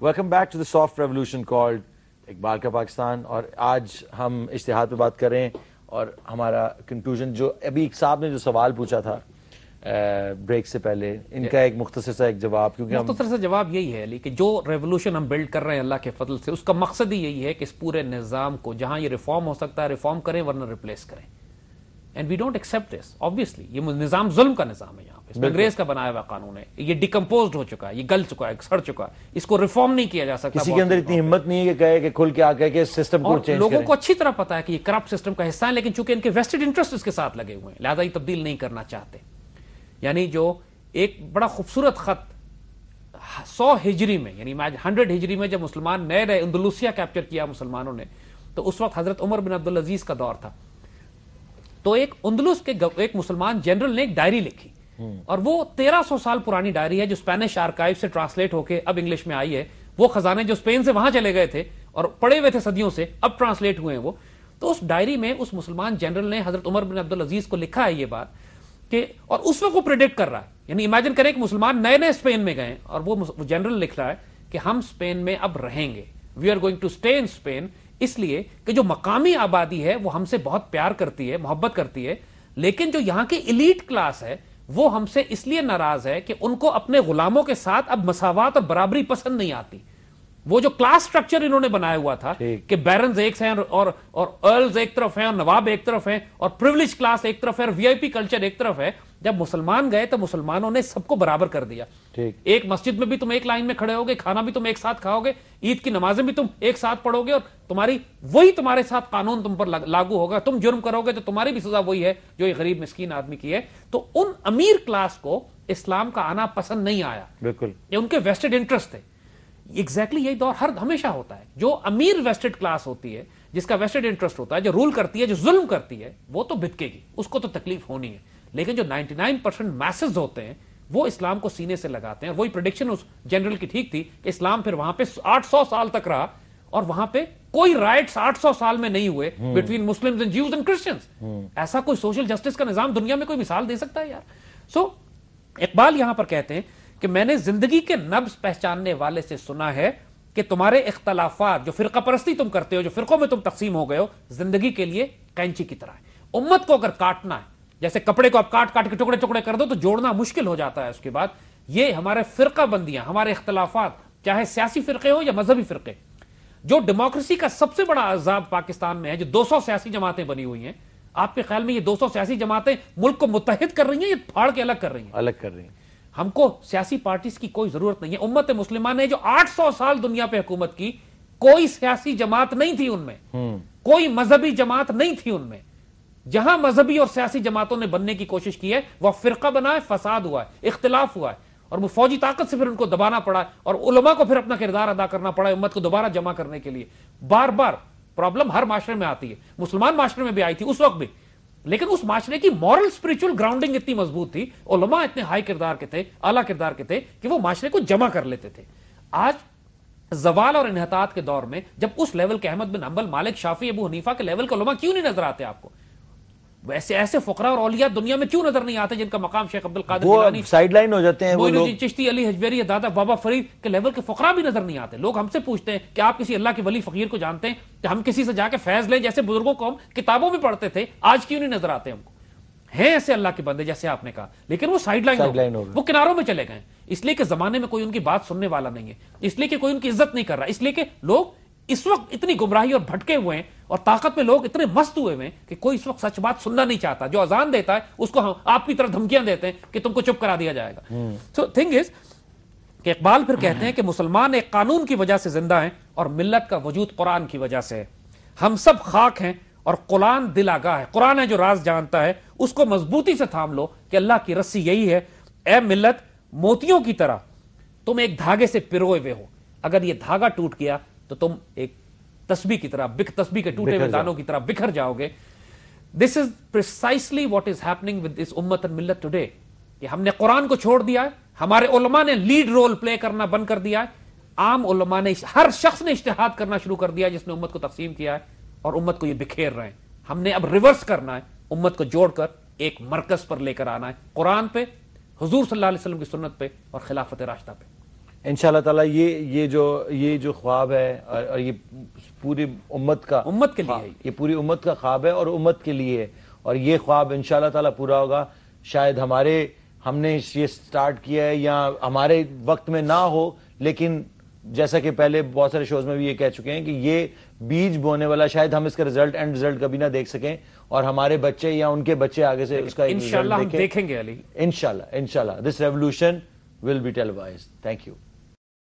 Welcome back to the soft revolution called Iqbal کا پاکستان. اور آج ہم اشتہاد پہ بات کر رہے ہیں اور ہمارا کنکلوژن جو ابھی ایک صاحب نے جو سوال پوچھا تھا بریک سے پہلے, ان کا ایک مختصر سا ایک جواب, کیونکہ مختصر سا جواب یہی ہے علی کہ جو ریولوشن ہم بلڈ کر رہے ہیں اللہ کے فضل سے, اس کا مقصد ہی یہی ہے کہ اس پورے نظام کو جہاں یہ ریفارم ہو سکتا ہے ریفارم کریں ورنہ ریپلیس کریں. And we don't accept this. obviously یہ نظام ظلم کا نظام ہے, یہاں پہ اس میں انگریز کا بنایا ہوا قانون ہے, یہ ڈیکمپوزڈ ہو چکا ہے, یہ گل چکا ہے, سڑ چکا ہے, اس کو ریفارم نہیں کیا جا سکتا. کسی کے اندر اتنی ہمت نہیں ہے کہ کہے کہ کھل کے آ کہ سسٹم کو چینج کریں. لوگوں کو اچھی طرح پتا ہے کہ یہ کرپٹ سسٹم کا حصہ ہے, لیکن چونکہ ان کے ویسٹڈ انٹرسٹ اس کے ساتھ لگے ہوئے ہیں لہذا یہ تبدیل نہیں کرنا چاہتے. یعنی جو ایک بڑا خوبصورت خط 100 ہجری میں, یعنی 100 ہجری میں جب مسلمان نئے نئے اندلوسیہ کیپچر کیا مسلمانوں نے, تو اس وقت حضرت عمر بن عبدالعزیز کا دور تھا. تو ایک اندلس کے ایک مسلمان جنرل نے ایک ڈائری لکھی, اور وہ 1300 سال پرانی ڈائری ہے جو اسپینش آرکائیو سے ٹرانسلیٹ ہو کے اب انگلش میں آئی ہے. وہ خزانے جو اسپین سے وہاں چلے گئے تھے اور پڑے ہوئے تھے صدیوں سے, اب ٹرانسلیٹ ہوئے ہیں وہ. تو اس ڈائری میں اس مسلمان جنرل نے حضرت عمر بن عبدالعزیز کو لکھا ہے یہ بات کہ, اور اس وقت وہ پریڈکٹ کر رہا ہے, یعنی امیجن کریں کہ مسلمان نئے نئے اسپین میں گئے اور وہ جنرل لکھ رہا ہے کہ ہم اسپین میں اب رہیں گے, we are going to stay in Spain, اس لیے کہ جو مقامی آبادی ہے وہ ہم سے بہت پیار کرتی ہے, محبت کرتی ہے, لیکن جو یہاں کی ایلیٹ کلاس ہے وہ ہم سے اس لیے ناراض ہے کہ ان کو اپنے غلاموں کے ساتھ اب مساوات اور برابری پسند نہیں آتی. وہ جو کلاس سٹرکچر انہوں نے بنایا ہوا تھا کہ بیرنز ایک ہیں اور ارلز ایک طرف ہیں اور نواب ایک طرف ہیں اور پریویلیج کلاس ایک طرف ہے اور وی آئی پی کلچر ایک طرف ہے, جب مسلمان گئے تو مسلمانوں نے سب کو برابر کر دیا. ایک مسجد میں بھی تم ایک لائن میں کھڑے ہوگے, کھانا بھی تم ایک ساتھ کھاؤ گے, عید کی نمازیں بھی تم ایک ساتھ پڑھو گے, اور تمہارے ساتھ قانون تم پر لاگو ہوگا. تم جرم کرو گے تو تمہاری بھی سزا وہی ہے جو ایک غریب مسکین آدمی کی ہے. تو ان امیر کلاس کو اسلام کا آنا پسند نہیں آیا, بالکل, یہ ان کے ویسٹڈ انٹرسٹ تھے. ایگزیکٹلی یہی دور ہمیشہ ہوتا ہے. جو امیر ویسٹڈ کلاس ہوتی ہے, جس کا ویسٹڈ انٹرسٹ ہوتا ہے, جو رول کرتی ہے, جو ظلم کرتی ہے, وہ تو بھٹکے گی, اس کو تو تکلیف ہونی ہے. لیکن جو 99% میسز ہوتے ہیں وہ اسلام کو سینے سے لگاتے ہیں. اور وہی پریڈکشن اس جنرل کی ٹھیک تھی کہ اسلام پھر وہاں پہ 800 سال تک رہا, اور وہاں پہ کوئی رائٹس 800 سال میں نہیں ہوئے between Muslims and Jews and Christians. ایسا کوئی سوشل جسٹس کا نظام دنیا میں کوئی مثال دے سکتا ہے یار؟ سو اقبال یہاں پر کہتے ہیں کہ میں نے زندگی کے نبض پہچاننے والے سے سنا ہے کہ تمہارے اختلافات, جو فرقہ پرستی تم کرتے ہو, جو فرقوں میں تم تقسیم ہو گئے ہو, زندگی کے لیے کینچی کی طرح ہے. امت کو اگر کاٹنا ہے, جیسے کپڑے کو آپ کاٹ کاٹ کے ٹکڑے ٹکڑے کر دو تو جوڑنا مشکل ہو جاتا ہے. اس کے بعد یہ ہمارے فرقہ بندیاں, ہمارے اختلافات, چاہے سیاسی فرقے ہو یا مذہبی فرقے, جو ڈیموکریسی کا سب سے بڑا عذاب پاکستان میں ہے, جو 200 سیاسی جماعتیں بنی ہوئی ہیں, آپ کے خیال میں یہ 200 سیاسی جماعتیں ملک کو متحد کر رہی ہیں یا پھاڑ کے الگ کر رہی ہیں؟ ہم کو سیاسی پارٹیز کی کوئی ضرورت نہیں ہے. امت مسلمہ نے جو 800 سال دنیا پہ حکومت کی, کوئی سیاسی جماعت نہیں تھی ان میں, کوئی مذہبی جماعت نہیں تھی ان میں. جہاں مذہبی اور سیاسی جماعتوں نے بننے کی کوشش کی ہے وہ فرقہ بنا ہے, فساد ہوا ہے, اختلاف ہوا ہے, اور وہ فوجی طاقت سے پھر ان کو دبانا پڑا ہے, اور علماء کو پھر اپنا کردار ادا کرنا پڑا ہے امت کو دوبارہ جمع کرنے کے لیے. بار بار پرابلم ہر معاشرے میں آتی ہے, مسلمان معاشرے میں بھی آئی تھی اس وقت بھی, لیکن اس معاشرے کی مورل اسپرچل گراؤنڈنگ اتنی مضبوط تھی, علماء اتنے ہائی کردار کے تھے, اعلیٰ کردار کے تھے کہ وہ معاشرے کو جمع کر لیتے تھے. آج زوال اور انحطاط کے دور میں جب اس لیول کے احمد بن حنبل, مالک, شافعی, ابو حنیفہ کے لیول کے علماء کیوں نہیں نظر آتے آپ کو؟ ویسے ایسے فقراء اور اولیاء دنیا میں کیوں نظر نہیں آتے جن کا مقام شیخ عبد القادر جیلانی, سائیڈ لائن ہو جاتے ہیں, وہ لوگ چشتی, علی حجویری, دادا بابا فرید کے لیول کے فقراء بھی نظر نہیں آتے. لوگ ہم سے پوچھتے ہیں کہ آپ کسی اللہ کے ولی فقیر کو جانتے ہیں, کہ ہم کسی سے جا کے فیض لیں جیسے بزرگوں کو ہم کتابوں میں پڑھتے تھے, آج کیوں نہیں نظر آتے ہم کو؟ ہیں ایسے اللہ کے بندے جیسے آپ نے کہا, لیکن وہ سائیڈ لائن ہو گئے, وہ کناروں میں چلے گئے, اس لیے کہ زمانے میں کوئی ان کی بات سننے والا نہیں ہے, اس لیے کہ کوئی ان کی عزت نہیں کر رہا, اس لیے کہ لوگ اس وقت اتنی گمراہی اور بھٹکے ہوئے ہیں اور طاقت میں لوگ اتنے مست ہوئے ہیں کہ کوئی اس وقت سچ بات سننا نہیں چاہتا. جو اذان دیتا ہے اس کو آپ کی طرح دھمکیاں دیتے ہیں کہ تم کو چپ کرا دیا جائے گا. سو تھنگ از کہ اقبال پھر کہتے ہیں کہ مسلمان ایک قانون کی وجہ سے زندہ ہیں اور ملت کا وجود قرآن کی وجہ سے ہے. ہم سب خاک ہیں اور قرآن دل آگاہ ہے. قرآن ہے جو راز جانتا ہے, اس کو مضبوطی سے تھام لو کہ اللہ کی رسی یہی ہے. اے ملت, موتیوں کی طرح تم ایک دھاگے سے پروئے ہوئے ہو, اگر یہ دھاگا ٹوٹ گیا تو تم ایک تسبیح کی طرح, تسبیح کے ٹوٹے ہوئے دانوں کی طرح بکھر جاؤ گے. This is precisely what is happening with this امت اینڈ ملت ٹوڈے, کہ ہم نے قرآن کو چھوڑ دیا ہے, ہمارے علماء نے لیڈ رول پلے کرنا بند کر دیا ہے, عام علماء نے, ہر شخص نے اجتہاد کرنا شروع کر دیا جس نے امت کو تقسیم کیا ہے, اور امت کو یہ بکھیر رہے ہیں. ہم نے اب ریورس کرنا ہے, امت کو جوڑ کر ایک مرکز پر لے کر آنا ہے, قرآن پہ, حضور صلی اللہ علیہ وسلم کی سنت پہ اور خلافت راشدہ پہ. انشاءاللہ تعالی یہ جو خواب ہے اور یہ پوری امت کا امت کے لیے یہ پوری امت کا خواب ہے اور امت کے لیے، اور یہ خواب انشاءاللہ تعالی پورا ہوگا. شاید ہم نے یہ سٹارٹ کیا ہے یا ہمارے وقت میں نہ ہو، لیکن جیسا کہ پہلے بہت سارے شوز میں بھی یہ کہہ چکے ہیں کہ یہ بیج بونے والا، شاید ہم اس کا اینڈ رزلٹ کبھی نہ دیکھ سکیں، اور ہمارے بچے یا ان کے بچے آگے سے اس کا انشاءاللہ ہم دیکھیں گے علی. انشاءاللہ دس revolution will be televised. Thank you.